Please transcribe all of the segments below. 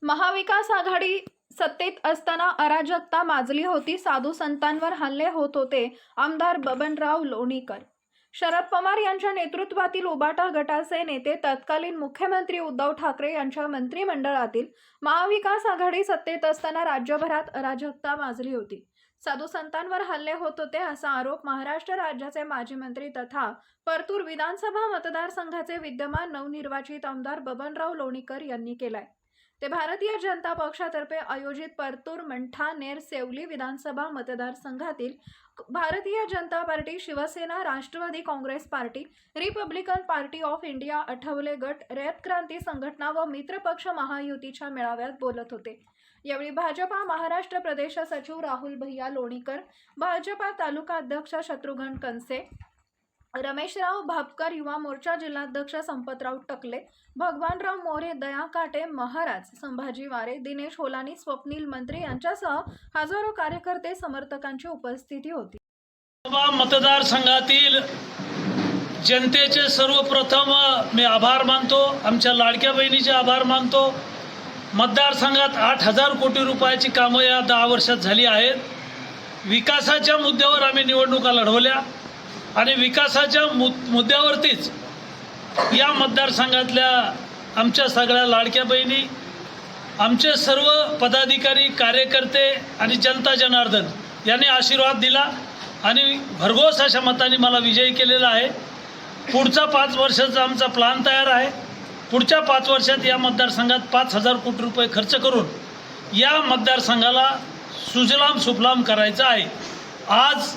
महाविकास आघाडी सत्तेत असताना अराजकता माजली होती. साधू संतांवर हल्ले होत होते. आमदार बबनराव लोणीकर. शरद पवार यांच्या नेतृत्वातील उबाटा गटाचे नेते तत्कालीन मुख्यमंत्री उद्धव ठाकरे यांच्या मंत्रिमंडळातील महाविकास आघाडी सत्तेत असताना राज्यभरात अराजकता माजली होती. साधू संतांवर हल्ले होत होते असा आरोप महाराष्ट्र राज्याचे माजी मंत्री तथा परतूर विधानसभा मतदारसंघाचे विद्यमान नवनिर्वाचित आमदार बबनराव लोणीकर यांनी केलाय. ते भारतीय जनता पक्षातर्फे आयोजित परतूर मंठा नेर सेवली विधानसभा मतदारसंघातील Bharatiya Janata party, Shivsena, Rashtrawadi Congress party, Republican party of India, Athawale गट, रयत क्रांती संघटना व मित्रपक्ष महायुतीच्या मेळाव्यात बोलत होते. यावेळी भाजपा महाराष्ट्र प्रदेश सचिव राहुल भैया लोणीकर, भाजपा तालुका अध्यक्ष शत्रुघ्न कनसे, रमेशराव भापकर, युवा मोर्चा जिल्हाध्यक्ष संपतराव टकले, भगवानराव मोरे, दया काटे महाराज, संभाजी वारे, दिनेश होलानी, स्वप्नील मंत्री यांच्यासह हजारो कार्यकर्ते समर्थकांची उपस्थिती होती. मतदारसंघातील जनतेचे सर्वप्रथम मी आभार मानतो. आमच्या लाडक्या बहिणीचे आभार मानतो. मतदारसंघात 8,000 कोटी रुपयाची कामं या 10 वर्षात झाली आहेत. विकासाच्या मुद्द्यावर आम्ही निवडणुका लढवल्या आणि विकासाच्या मुद्द्यावरतीच या मतदारसंघातल्या आमच्या सगळ्या लाडक्या बहिणी, आमचे सर्व पदाधिकारी, कार्यकर्ते आणि जनता जनार्दन यांनी आशीर्वाद दिला आणि भरघोस अशा मतांनी मला विजयी केलेला आहे. पुढचा 5 वर्षाचा आमचा प्लॅन तयार आहे. पुढच्या 5 वर्षात या मतदारसंघात 5,000 कोटी रुपये खर्च करून या मतदारसंघाला सुजलाम सुफलाम करायचं आहे. आज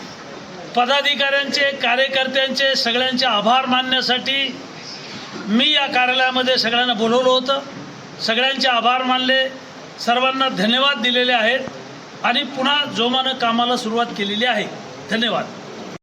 पदाधिकाऱ्यांचे, कार्यकर्त्यांचे सगळ्यांचे आभार मानण्यासाठी मी या कार्यालयामध्ये सगळ्यांना बोलवलं होतं. सगळ्यांचे आभार मानले, सर्वांना धन्यवाद दिलेले आहेत आणि पुन्हा जोमानं कामाला सुरुवात केलेली आहे. धन्यवाद.